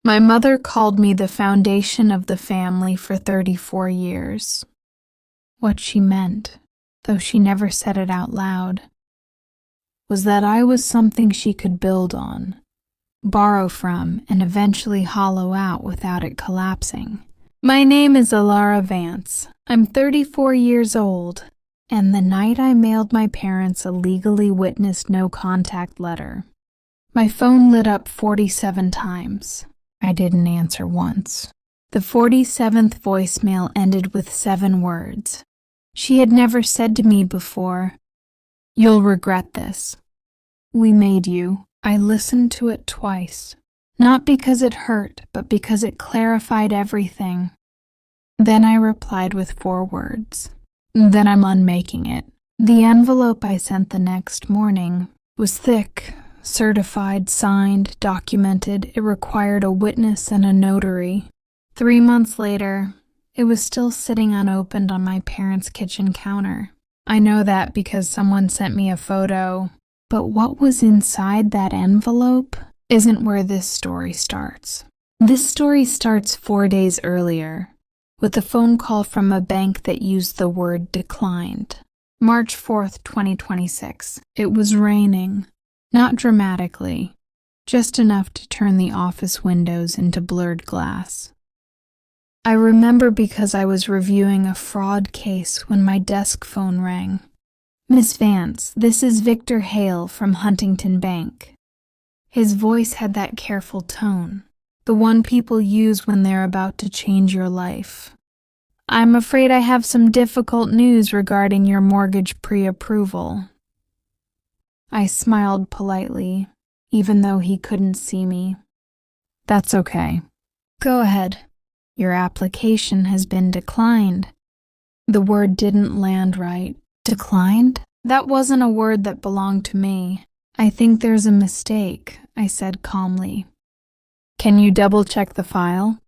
My mother called me the foundation of the family for 34 years. What she meant, though she never said it out loud, was that I was something she could build on, borrow from, and eventually hollow out without it collapsing. My name is Elara Vance. I'm 34 years old, and the night I mailed my parents a legally witnessed no-contact letter, my phone lit up 47 times. I didn't answer once. The 47th voicemail ended with 7 words. She had never said to me before, "You'll regret this. We made you." I listened to it twice, not because it hurt, but because it clarified everything. Then I replied with 4 words. Then I'm unmaking it. The envelope I sent the next morning was thick, certified, signed, documented. It required a witness and a notary. 3 months later, it was still sitting unopened on my parents' kitchen counter. I know that because someone sent me a photo, but what was inside that envelope isn't where this story starts. This story starts 4 days earlier, with a phone call from a bank that used the word declined. March 4th, 2026. It was raining. Not dramatically, just enough to turn the office windows into blurred glass. I remember because I was reviewing a fraud case when my desk phone rang. "Miss Vance, this is Victor Hale from Huntington Bank." His voice had that careful tone, the one people use when they're about to change your life. "I'm afraid I have some difficult news regarding your mortgage pre-approval." I smiled politely, even though he couldn't see me. "That's okay. Go ahead. Your application has been declined." The word didn't land right. Declined? That wasn't a word that belonged to me. "I think there's a mistake," I said calmly. "Can you double-check the file?"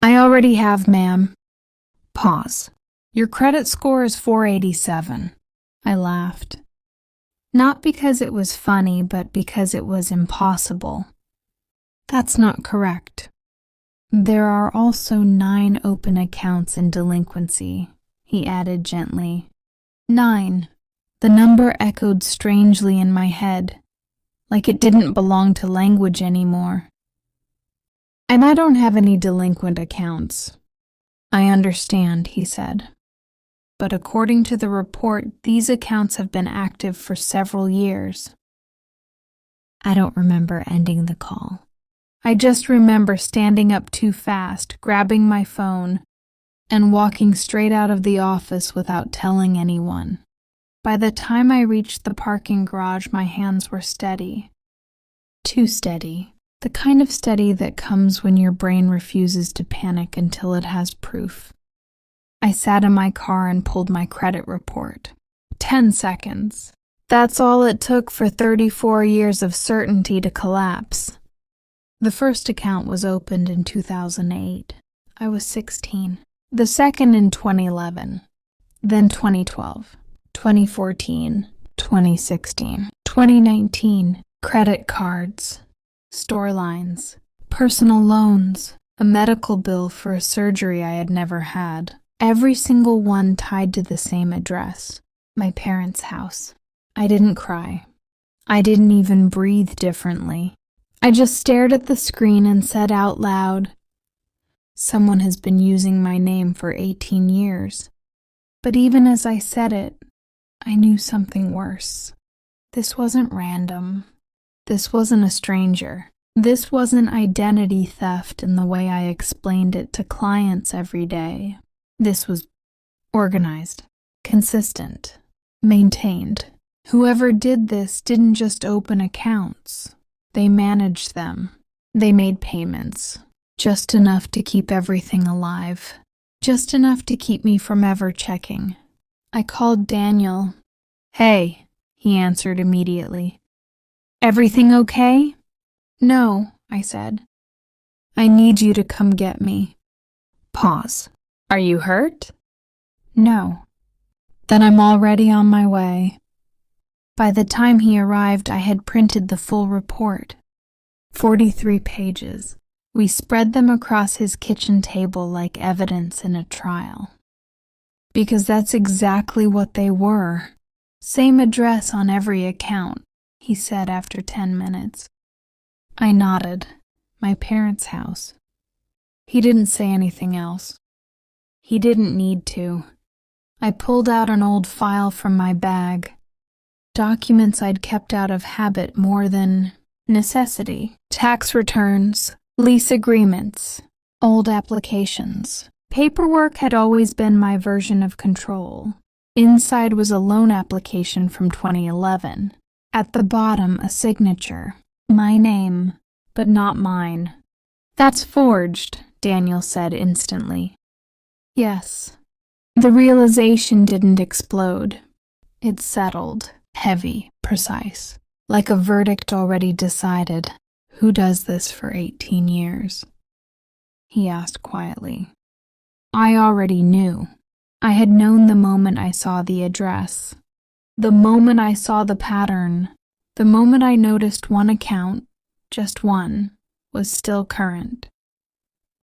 "I already have, ma'am." Pause. "Your credit score is 487. I laughed. Not because it was funny, but because it was impossible. "That's not correct. There are also 9 open accounts in delinquency," he added gently. 9. The number echoed strangely in my head, like it didn't belong to language anymore. "And I don't have any delinquent accounts." "I understand," he said. "But according to the report, these accounts have been active for several years." I don't remember ending the call. I just remember standing up too fast, grabbing my phone, and walking straight out of the office without telling anyone. By the time I reached the parking garage, my hands were steady. Too steady. The kind of steady that comes when your brain refuses to panic until it has proof. I sat in my car and pulled my credit report. 10 seconds. That's all it took for 34 years of certainty to collapse. The first account was opened in 2008. I was 16. The second in 2011. Then 2012. 2014. 2016. 2019. Credit cards. Store lines. Personal loans. A medical bill for a surgery I had never had. Every single one tied to the same address. My parents' house. I didn't cry. I didn't even breathe differently. I just stared at the screen and said out loud, "Someone has been using my name for 18 years. But even as I said it, I knew something worse. This wasn't random. This wasn't a stranger. This wasn't identity theft in the way I explained it to clients every day. This was organized, consistent, maintained. Whoever did this didn't just open accounts. They managed them. They made payments. Just enough to keep everything alive. Just enough to keep me from ever checking. I called Daniel. "Hey," he answered immediately. "Everything okay?" "No," I said. "I need you to come get me." Pause. "Are you hurt?" "No." "Then I'm already on my way." By the time he arrived, I had printed the full report. 43 pages, We spread them across his kitchen table like evidence in a trial. Because that's exactly what they were. Same address on every account, he said after 10 minutes. I nodded. My parents' house. He didn't say anything else. He didn't need to. I pulled out an old file from my bag. Documents I'd kept out of habit more than necessity. Tax returns, lease agreements, old applications. Paperwork had always been my version of control. Inside was a loan application from 2011. At the bottom, a signature. My name, but not mine. That's forged, Daniel said instantly. Yes. The realization didn't explode. It settled, heavy, precise, like a verdict already decided. Who does this for 18 years? He asked quietly. I already knew. I had known the moment I saw the address, the moment I saw the pattern, the moment I noticed one account, just one, was still current.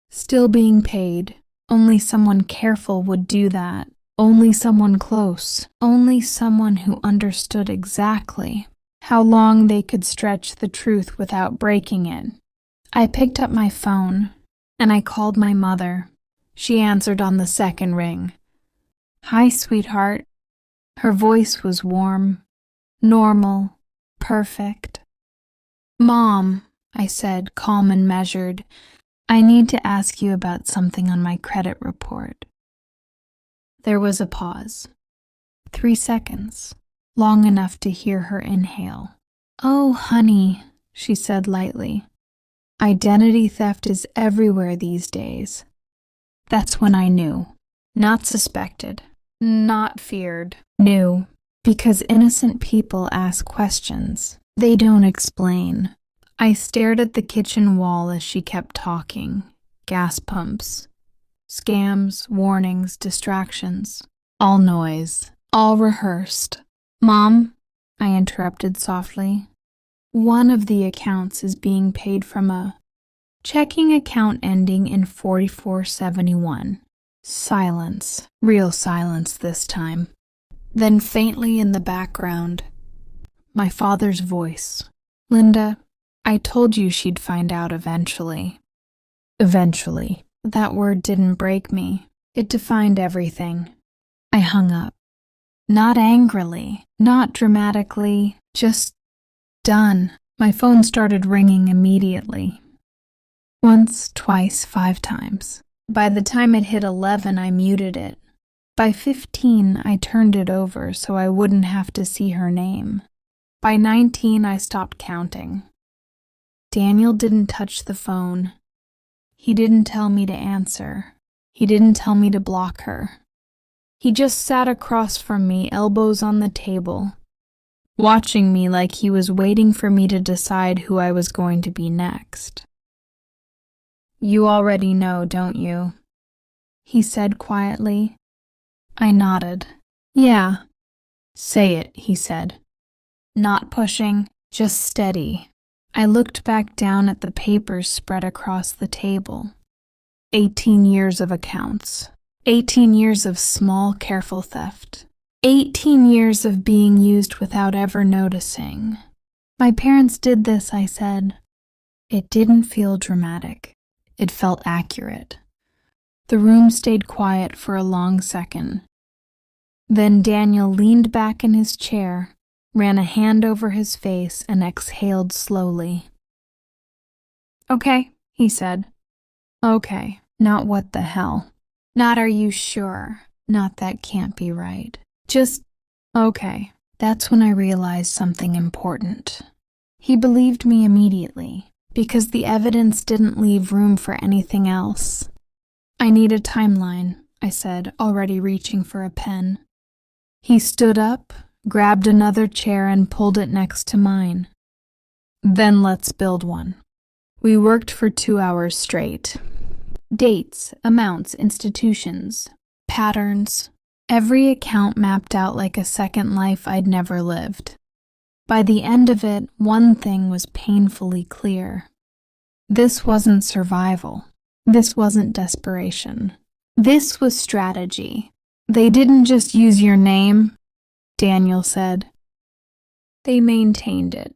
Still being paid. Only someone careful would do that. Only someone close. Only someone who understood exactly how long they could stretch the truth without breaking it. I picked up my phone, and I called my mother. She answered on the second ring. Hi, sweetheart. Her voice was warm, normal, perfect. Mom, I said, calm and measured, I need to ask you about something on my credit report. There was a pause. 3 seconds, long enough to hear her inhale. Oh, honey, she said lightly. Identity theft is everywhere these days. That's when I knew. Not suspected. Not feared. Knew. Because innocent people ask questions. They don't explain. I stared at the kitchen wall as she kept talking. Gas pumps. Scams, warnings, distractions. All noise. All rehearsed. Mom, I interrupted softly. One of the accounts is being paid from a checking account ending in 4471. Silence. Real silence this time. Then faintly in the background, my father's voice. Linda, I told you she'd find out eventually. Eventually. That word didn't break me. It defined everything. I hung up. Not angrily, not dramatically, just done. My phone started ringing immediately. Once, twice, 5 times. By the time it hit 11, I muted it. By 15, I turned it over so I wouldn't have to see her name. By 19, I stopped counting. Daniel didn't touch the phone. He didn't tell me to answer. He didn't tell me to block her. He just sat across from me, elbows on the table, watching me like he was waiting for me to decide who I was going to be next. You already know, don't you? He said quietly. I nodded. Yeah. Say it, he said. Not pushing, just steady. I looked back down at the papers spread across the table. 18 years of accounts. 18 years of small, careful theft. 18 years of being used without ever noticing. My parents did this, I said. It didn't feel dramatic. It felt accurate. The room stayed quiet for a long second. Then Daniel leaned back in his chair, ran a hand over his face, and exhaled slowly. Okay, he said. Okay, not what the hell. Not are you sure. Not that can't be right. Just, okay. That's when I realized something important. He believed me immediately, because the evidence didn't leave room for anything else. I need a timeline, I said, already reaching for a pen. He stood up, grabbed another chair, and pulled it next to mine. Then let's build one. We worked for 2 hours straight. Dates, amounts, institutions, patterns. Every account mapped out like a second life I'd never lived. By the end of it, one thing was painfully clear. This wasn't survival. This wasn't desperation. This was strategy. They didn't just use your name, Daniel said. They maintained it.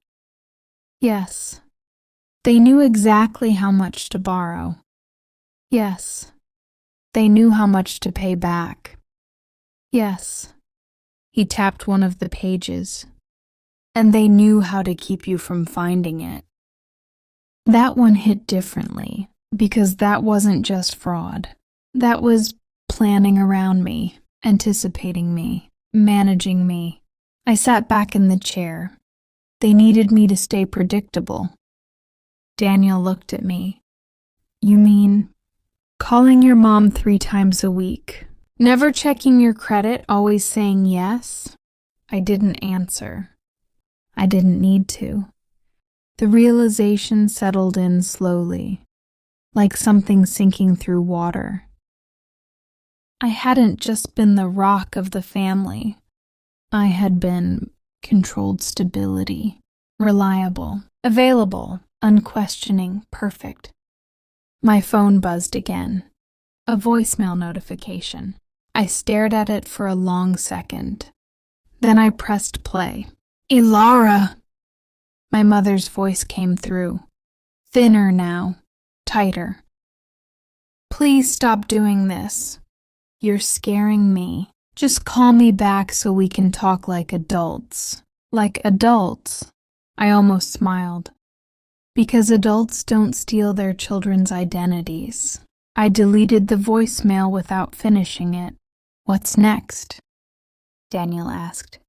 Yes. They knew exactly how much to borrow. Yes. They knew how much to pay back. Yes. He tapped one of the pages. And they knew how to keep you from finding it. That one hit differently, because that wasn't just fraud. That was planning around me, anticipating me, managing me. I sat back in the chair. They needed me to stay predictable. Daniel looked at me. You mean calling your mom 3 times a week? Never checking your credit, always saying yes? I didn't answer. I didn't need to. The realization settled in slowly, like something sinking through water. I hadn't just been the rock of the family. I had been controlled stability, reliable, available, unquestioning, perfect. My phone buzzed again. A voicemail notification. I stared at it for a long second. Then I pressed play. Elara! My mother's voice came through. Thinner now, tighter. Please stop doing this. You're scaring me. Just call me back so we can talk like adults. Like adults. I almost smiled. Because adults don't steal their children's identities. I deleted the voicemail without finishing it. What's next? Daniel asked.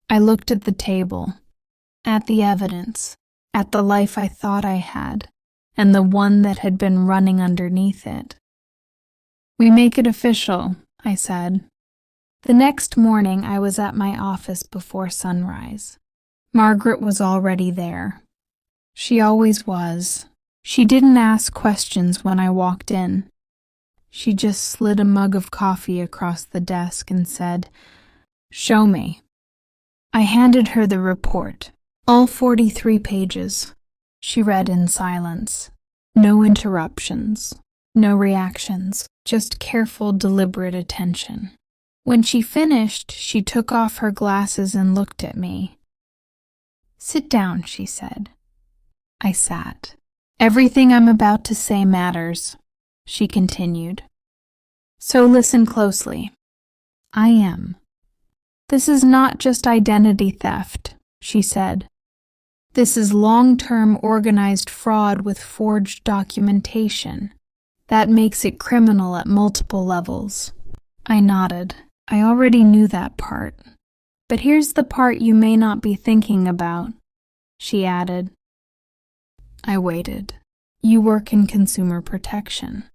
I looked at the table, at the evidence, at the life I thought I had, and the one that had been running underneath it. We make it official, I said. The next morning I was at my office before sunrise. Margaret was already there. She always was. She didn't ask questions when I walked in. She just slid a mug of coffee across the desk and said, "Show me." I handed her the report, all 43 pages. She read in silence. No interruptions, no reactions, just careful, deliberate attention. When she finished, she took off her glasses and looked at me. "Sit down," she said. I sat. "Everything I'm about to say matters," she continued. "So listen closely. I am. This is not just identity theft," she said. "This is long-term organized fraud with forged documentation. That makes it criminal at multiple levels." I nodded. I already knew that part. "But here's the part you may not be thinking about," she added. I waited. "You work in consumer protection.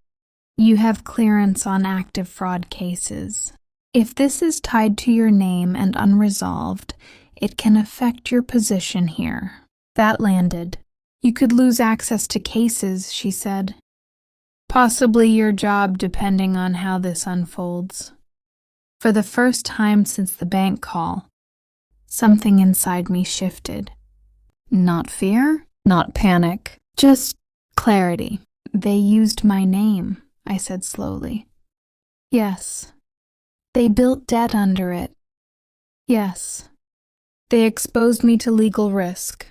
You have clearance on active fraud cases. If this is tied to your name and unresolved, it can affect your position here." That landed. "You could lose access to cases," she said. "Possibly your job, depending on how this unfolds." For the first time since the bank call, something inside me shifted. Not fear, not panic, just clarity. "They used my name," I said slowly. "Yes." "They built debt under it." "Yes." "They exposed me to legal risk."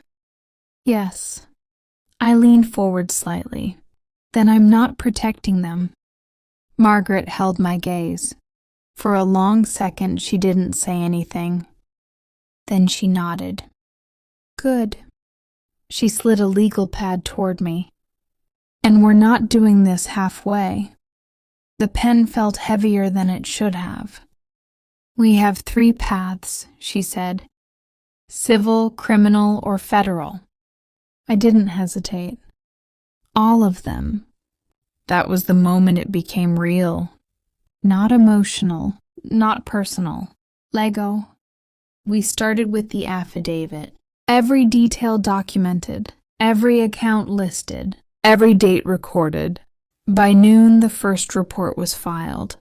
"Yes." I leaned forward slightly. "Then I'm not protecting them." Margaret held my gaze. For a long second, she didn't say anything. Then she nodded. "Good." She slid a legal pad toward me. "And we're not doing this halfway." The pen felt heavier than it should have. "We have 3 paths," she said. "Civil, criminal, or federal." I didn't hesitate. "All of them." That was the moment it became real. Not emotional, not personal. Lego. We started with the affidavit. Every detail documented, every account listed, every date recorded. By noon, the first report was filed.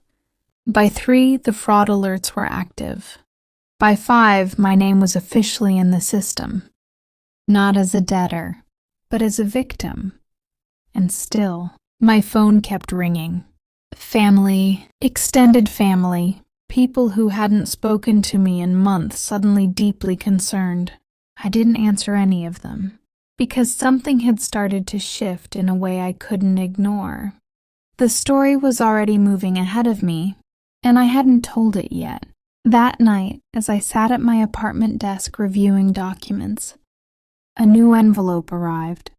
By 3, the fraud alerts were active. By 5, my name was officially in the system. Not as a debtor, but as a victim. and still, my phone kept ringing. Family, extended family, people who hadn't spoken to me in months suddenly deeply concerned. I didn't answer any of them, because something had started to shift in a way I couldn't ignore. The story was already moving ahead of me, and I hadn't told it yet. That night, as I sat at my apartment desk reviewing documents, a new envelope arrived.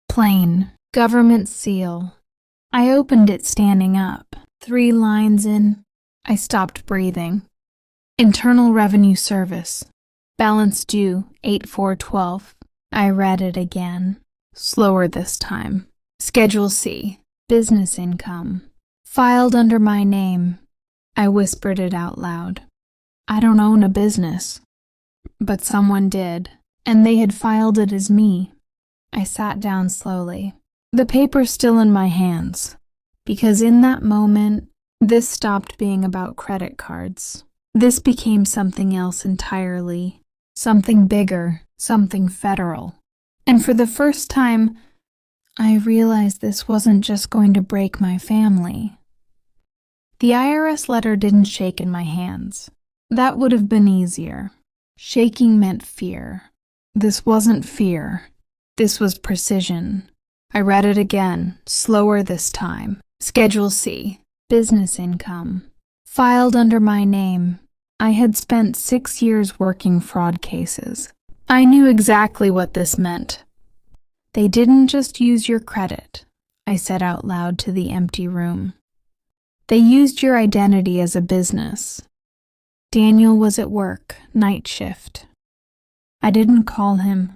Plain, government seal. I opened it standing up. 3 lines in. I stopped breathing. Internal Revenue Service. Balance due 8/4/12. I read it again. Slower this time. Schedule C. Business income. Filed under my name. I whispered it out loud. I don't own a business. But someone did, and they had filed it as me. I sat down slowly. The paper still in my hands, because in that moment, this stopped being about credit cards. This became something else entirely, something bigger, something federal. And for the first time, I realized this wasn't just going to break my family. The IRS letter didn't shake in my hands. That would have been easier. Shaking meant fear. This wasn't fear. This was precision. I read it again, slower this time. Schedule C. Business income. Filed under my name. I had spent 6 years working fraud cases. I knew exactly what this meant. They didn't just use your credit, I said out loud to the empty room. They used your identity as a business. Daniel was at work, night shift. I didn't call him.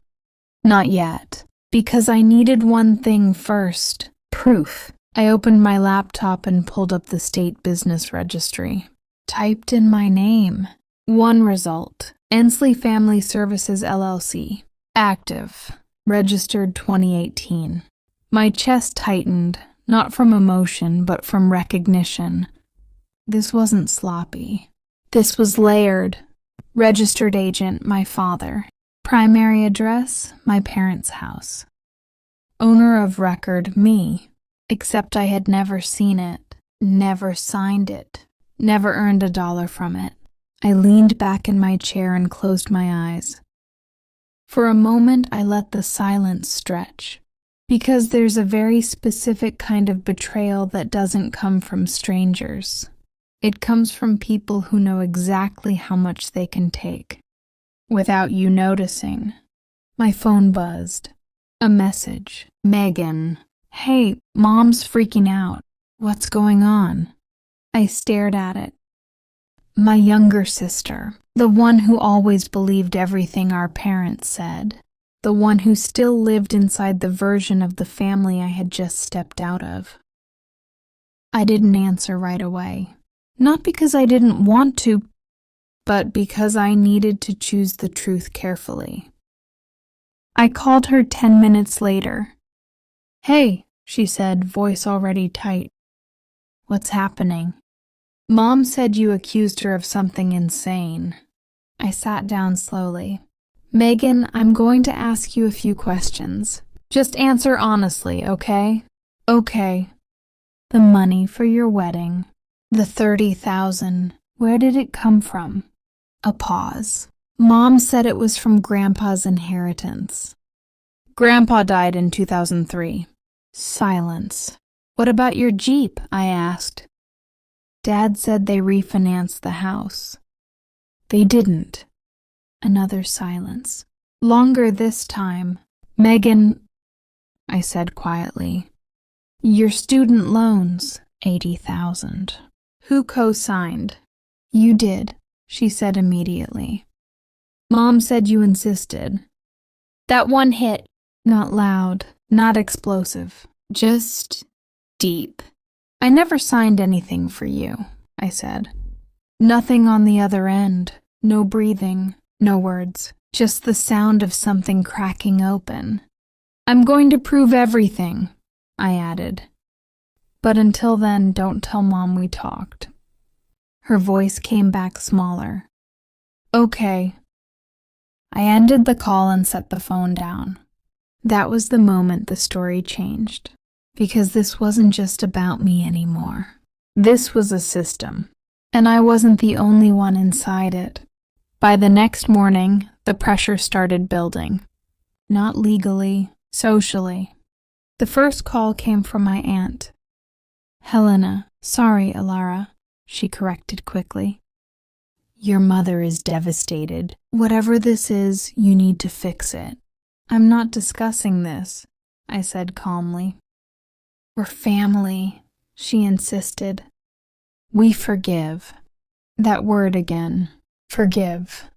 Not yet. Because I needed one thing first. Proof. I opened my laptop and pulled up the state business registry. Typed in my name. One result. Ensley Family Services LLC. Active. Registered 2018. My chest tightened, not from emotion, but from recognition. This wasn't sloppy. This was layered. Registered agent, my father. Primary address, my parents' house. Owner of record, me. Except I had never seen it, never signed it, never earned $1 from it. I leaned back in my chair and closed my eyes. For a moment, I let the silence stretch, because there's a very specific kind of betrayal that doesn't come from strangers. It comes from people who know exactly how much they can take. Without you noticing. My phone buzzed. A message. Megan. Hey, Mom's freaking out. What's going on? I stared at it. My younger sister. The one who always believed everything our parents said. The one who still lived inside the version of the family I had just stepped out of. I didn't answer right away. Not because I didn't want to, but because I needed to choose the truth carefully. I called her 10 minutes later. Hey, she said, voice already tight. What's happening? Mom said you accused her of something insane. I sat down slowly. Megan, I'm going to ask you a few questions. Just answer honestly, okay? Okay. The money for your wedding. The $30,000. Where did it come from? A pause. Mom said it was from Grandpa's inheritance. Grandpa died in 2003. Silence. What about your Jeep? I asked. Dad said they refinanced the house. They didn't. Another silence. Longer this time. Megan, I said quietly. Your student loans, $80,000. Who co-signed? You did, she said immediately. Mom said you insisted. That one hit. Not loud, not explosive, just deep. I never signed anything for you, I said. Nothing on the other end, no breathing, no words, just the sound of something cracking open. I'm going to prove everything, I added. But until then, don't tell Mom we talked. Her voice came back smaller. Okay. I ended the call and set the phone down. That was the moment the story changed. because this wasn't just about me anymore. This was a system, and I wasn't the only one inside it. By the next morning, the pressure started building. Not legally, socially. The first call came from my aunt. "Helena, sorry, Elara," she corrected quickly. "Your mother is devastated. Whatever this is, you need to fix it." "I'm not discussing this," I said calmly. "We're family," she insisted. "We forgive." That word again. Forgive.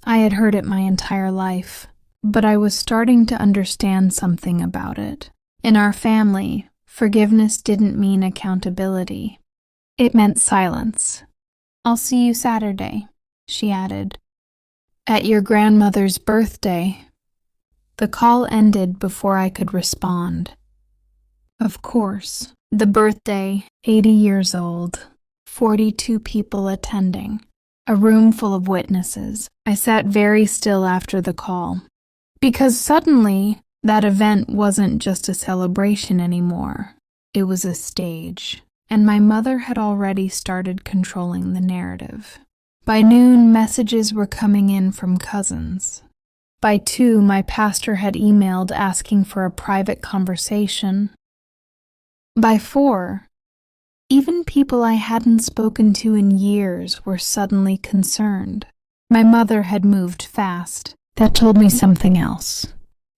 I had heard it my entire life, but I was starting to understand something about it. In our family, forgiveness didn't mean accountability. It meant silence. "I'll see you Saturday," she added. "At your grandmother's birthday." The call ended before I could respond. Of course, the birthday, 80 years old, 42 people attending, a room full of witnesses. I sat very still after the call, because suddenly that event wasn't just a celebration anymore. It was a stage, and my mother had already started controlling the narrative. By noon, messages were coming in from cousins. By 2, my pastor had emailed asking for a private conversation. By 4, even people I hadn't spoken to in years were suddenly concerned. My mother had moved fast. That told me something else.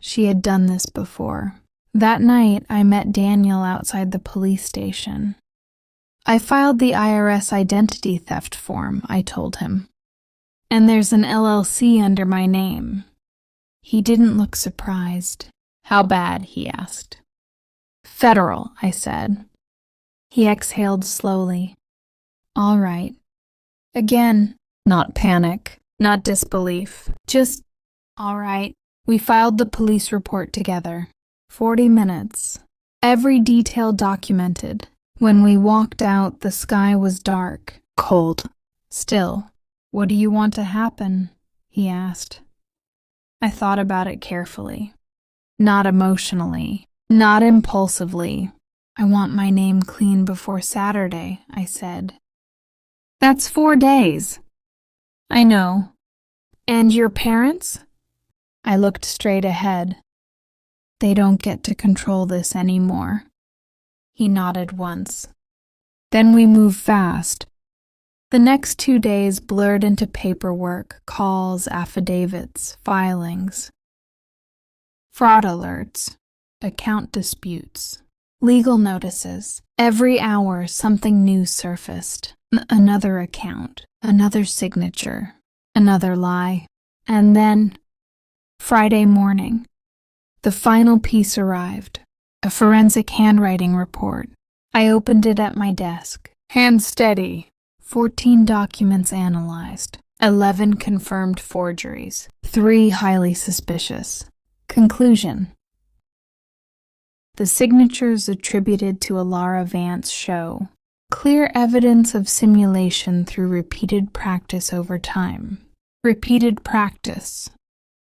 She had done this before. That night, I met Daniel outside the police station. "I filed the IRS identity theft form," I told him. "And there's an LLC under my name." He didn't look surprised. "How bad?" he asked. "Federal," I said. He exhaled slowly. "All right." Again, not panic, not disbelief, just, "All right." We filed the police report together. 40 minutes. Every detail documented. When we walked out, the sky was dark, cold, still. "What do you want to happen?" he asked. I thought about it carefully. Not emotionally, not impulsively. "I want my name clean before Saturday," I said. "That's 4 days." "I know." "And your parents?" I looked straight ahead. "They don't get to control this anymore." He nodded once. Then we moved fast. The next 2 days blurred into paperwork, calls, affidavits, filings. Fraud alerts, account disputes, legal notices. Every hour something new surfaced. Another account, another signature, another lie. And then, Friday morning, the final piece arrived, a forensic handwriting report. I opened it at my desk. Hand steady. 14 documents analyzed, 11 confirmed forgeries, 3 highly suspicious. Conclusion. The signatures attributed to Elara Vance show clear evidence of simulation through repeated practice over time. Repeated practice.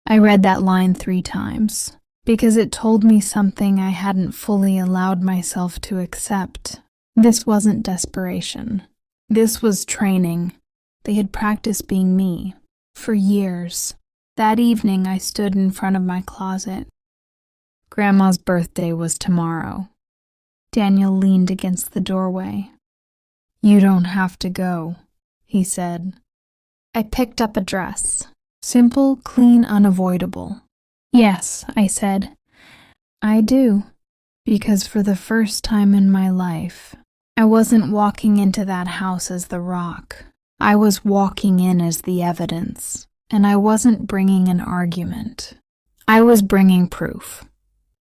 I read that line 3 times, because it told me something I hadn't fully allowed myself to accept. This wasn't desperation. This was training. They had practiced being me for years. That evening, I stood in front of my closet. Grandma's birthday was tomorrow. Daniel leaned against the doorway. "You don't have to go," he said. I picked up a dress. Simple, clean, unavoidable. "Yes," I said. "I do." Because for the first time in my life, I wasn't walking into that house as the rock. I was walking in as the evidence, and I wasn't bringing an argument. I was bringing proof.